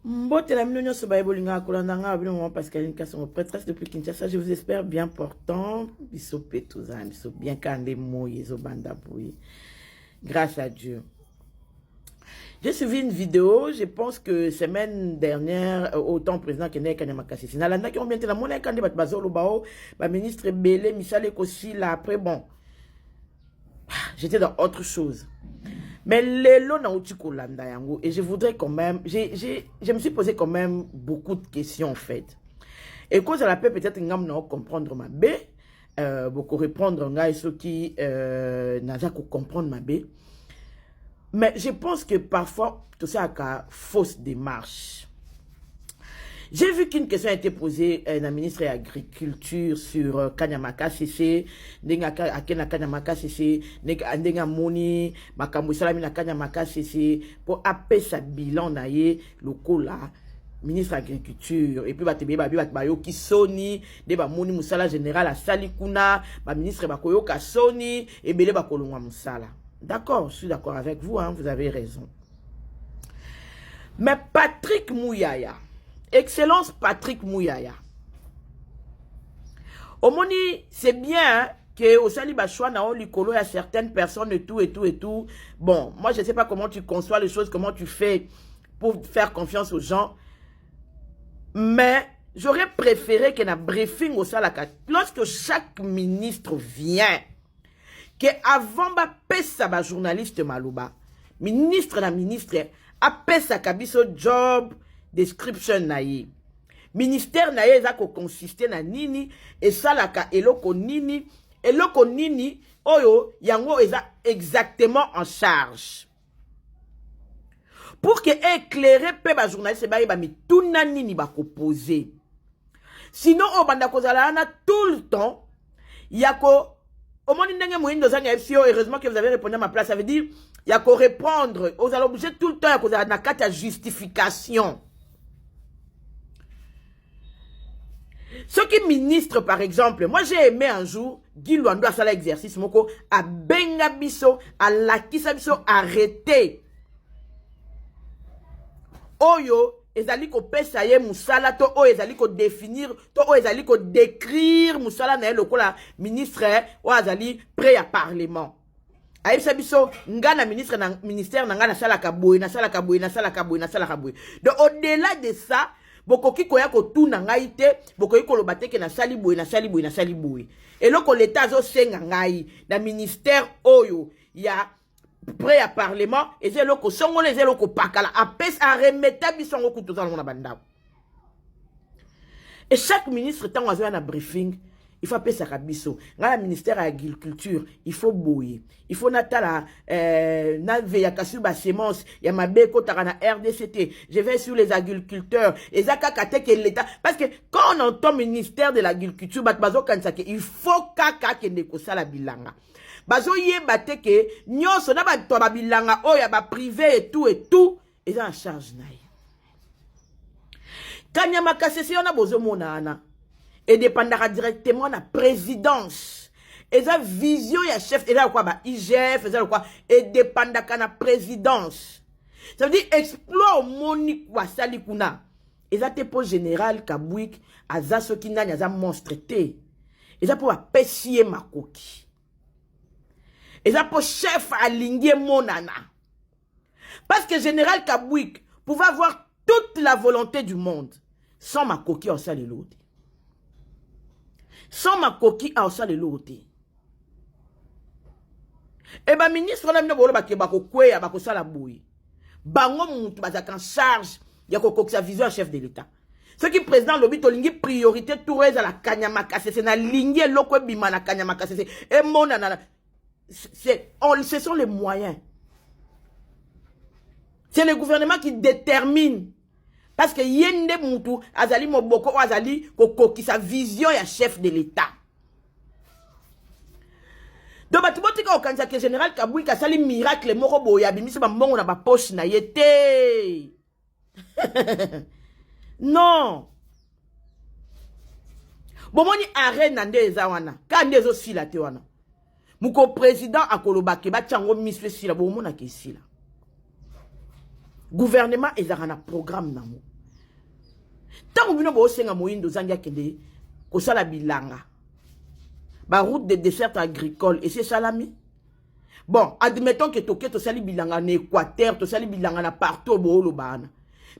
Mbote la minonyo soba ebolinga kolandanga abino mwa Pascaline Kasongo prêtresse depuis Kinshasa. Je vous espère bien portant. Biso petouza, biso bien kande moye zo banda bouye. Grâce à Dieu. J'ai suivi une vidéo, je pense que semaine dernière, autant président Kenya Kanyamakasi. Si nalanda qui ont bien été la monnaie quand bat bazolo bao, ba ministre Belé, Michel Kosi là après bon. J'étais dans autre chose. Mais lelo na uti kolanda yango et je voudrais quand même je me suis posé quand même beaucoup de questions en fait. Et quand je l'appelle peut-être ngam na comprendre ma bé beaucoup répondre ngai ceux qui n'a pas comprendre ma bé. Mais je pense que parfois tout ça a fausse démarche. J'ai vu qu'une question a été posée à la ministre de l'Agriculture sur Kanyamaka CC, Akena Kanyamaka CC, Ndenga Moni, Makambo Salami na Kanyamaka CC, pour appeler sa bilan naye, lokola, ministre de l'Agriculture, et puis bayo ki Sony, de Moni Moussala général à Salikuna, ministre Bakoyo ka Sony, et Bele Bakolongwa Moussala. D'accord, je suis d'accord avec vous, hein, vous avez raison. Mais Patrick Mouyaya, Excellence Patrick Mouyaya. Omoni, c'est bien hein, que au Sali Bachoua na on likolo, il y a certaines personnes et tout. Bon, moi je ne sais pas comment tu conçois les choses, comment tu fais pour faire confiance aux gens. Mais j'aurais préféré qu'il y ait un briefing au Salaka. Lorsque chaque ministre vient, que avant ba pesa ba journaliste malouba, ministre na ministre, a pesa kabiso job, description naïe. Ministère naïe za ko consiste na nini et salaka eloko nini oyo yango eza exactement en charge. Pour que éclairer pe ba journaliste ba yeba mi tuna nini ba ko poser. Sinon o banda ko zala na tout le temps yako au moins heureusement que vous avez répondu à ma place, ça veut dire il y a qu'à répondre aux obligés tout le temps il y a une justification. Ceux qui ministrent, par exemple, moi j'ai aimé un jour, Guy Luando a fait l'exercice, moko, à Bengabiso, à Lakisabiso, arrêté. Oyo, ezali ko pesa ye musala, to o ezali ko définir, to o ezali ko décrire musala na eloko la ministre, o ezali prêt à parlement. Aïsabiso, ngana ministre na ministère na ngana sala kaboué, na sala kaboué, na sala kaboué, na sala kaboué. Donc au-delà de ça, bokoki koya ko tout na ngaite, bokoki ko lobate ke na sali boué, na sali boué, na sali boué. Et loko l'état zo senga ngai, na ministère oyo, ya prêt à parlement, et c'est loko songo les loko pakala, apes à remettre bisongo kuto dans la banda. Et chaque ministre tant ozo na briefing, il faut appeler ça kabiso. Dans le ministère de l'Agriculture, il faut bouiller. Il faut natala na veya kasuba semence, ya mabeko tarana RDCT. Je vais sur les agriculteurs. Et zaka kate que l'état parce que quand on entend ministère de l'Agriculture, bazo kansake, il faut kaka kende ko sala bilanga. Bazo ye bate ke nyoso na ba to ba bilanga o ya ba privé et tout et ça en charge naï. Kanyamaka sesi on a bozo monana. Et dépendra directement de la présidence. Et sa vision, il y a chef, et là quoi, bah, IGF, et ça quoi, et dépendra de la présidence. Ça veut dire, explore moni quoi, salikuna. Et ça te pose général, kabouik, à ça, ce qui n'a pas monstre té. Et ça pour pessier ma coquille. Et ça pour chef aligner mon nana. Parce que général kabouik pouvait avoir toute la volonté du monde. Sans ma coquille, on s'allait l'autre. Sans ma coquille, on s'allait l'autre. Et ben ministre, on a mis le baki bako kwe, bako sala boui. Bango moutou bazak en charge, yako koksa vision chef de l'État. Ce qui président lobby tolingi priorité tourez à la Kanyamaka c'est na lignée loko bima na Kanyamaka c'est et mon nana ce sont les moyens. C'est le gouvernement qui détermine. Parce que yende moutou azali moboko azali koko qui sa vision ya chef de l'État. Donc batiboti ka okanza que général Kabouy ka sali miracle moko boya bimisi ba mbongo na ba poche na yete. Non. Bomoni arène nande eza wana. Ka ndezo sila te wana. Muko président akolobake ba tiango miswe sila bomona ke sila. Gouvernement ezara na programme namo. Tant que vous avez moyen de zanga kende, ko sala bilanga. Ba route de dessert agricole et c'est salami. Bon, admettons que to sali bilanga en Équateur, to sali bilanga na partout au bana.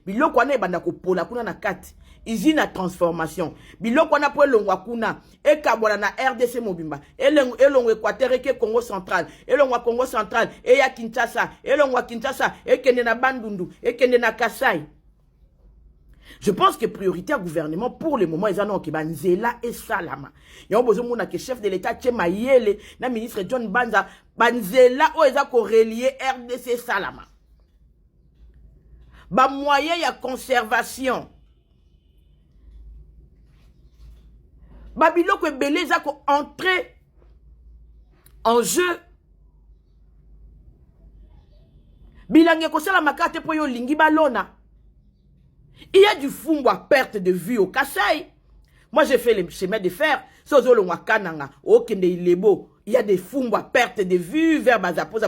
Biloko wana ebanda ko pola kuna na kati. Usine à transformation. Biloko wana po elongwa kuna e kabona na RDC mobimba. Elongwa Équateur ke Congo central. Elongwa Congo central e ya Kinshasa. Elongwa Kinshasa e kende na Bandundu, e kende na Kasai. Je pense que priorité au gouvernement pour le moment, ils en ont qui banzela et salama. Il y a besoin de que chef de l'État Tchema Yele, na ministre John Banza, banzela ou ils ont relié RDC salama. Ba moyen ya conservation. Ba biloko ebele za ko entrer en jeu. Bilange ko sala makate po yo lingi balona. Il y a du fumbo à perte de vue au Kassai. Moi, j'ai fait les chemins de fer. Il y a des fumbo à perte de vue vers Bazapo.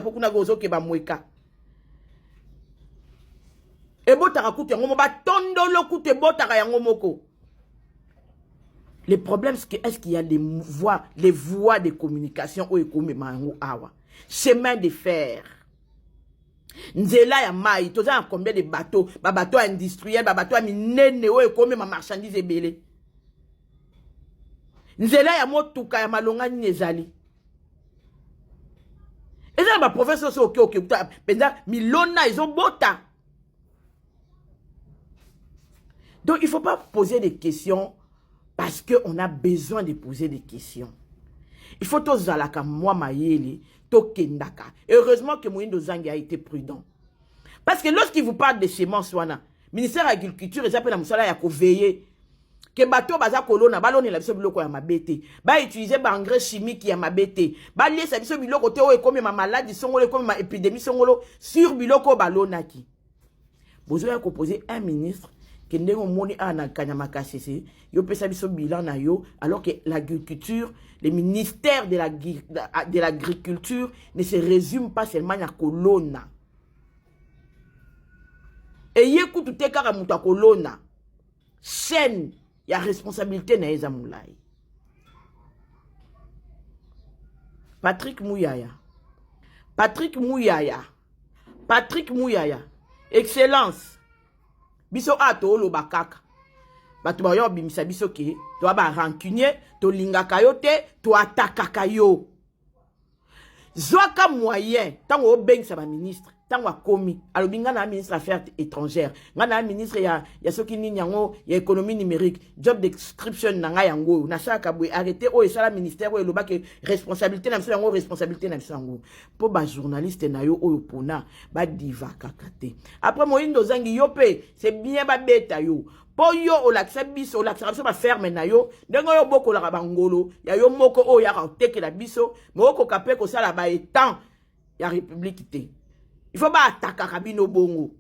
Le problème, c'est que est-ce qu'il y a les voies de communication chemin de fer. Nzela ya mai, toza combien de bateaux, bateaux industriels, bateaux minene o ekome ma marchandise ebele. Nzela ya motuka ya malonga nezali. Eza ba professeur so ok penza milona ils ont bota. Donc il faut pas poser des questions parce que on a besoin de poser des questions. Il faut tous zalaka moi mayele to kendaka. Heureusement que Moïse Zangi a été prudent. Parce que lorsqu'il vous parle de semences wana, ministère de l'agriculture ils appellent la musala ya ko veiller que bateau baza kolona balone la biso biloko ya mabete. Ba utiliser ba engrais chimique ya mabete. Ba lier sa biso biloko te o ekomi ma maladie songolo ekomi ma épidémie songolo sur biloko balona ki. Bozo ya ko poser un ministre que ndenge moni ana kanyama kasese yo pesa biso bilan na yo alors que l'agriculture le ministère de l'agriculture ne se résume pas seulement à kolona et yekutu te kaka muta kolona chaîne ya responsabilité na eza mulai. Patrick Mouyaya excellence biso ato lo bakaka batu ba yo bimisa biso ke to ba rancunier to lingaka yo te to atakaka yo zwaka moyen tango obengisa ba ministre tango akomi alobinga na ministre affaires étrangères ngana ministre ya soki nini yango ya économie numérique job description na nga yango na saka boy arrêter o esala ministère o eloba ke responsabilité na biso yango responsabilité na biso yango po ba journaliste na yo oyo pona ba diva kakate après Moïse Zangi yo pe c'est bien ba beta yo po yo olakisa biso ba ferme na yo ndengo yo boko la bangolo ya yo moko o ya teke la biso moko kapé ko sala ba etant ya république te. Il faut pas attaquer Kabino Bongo.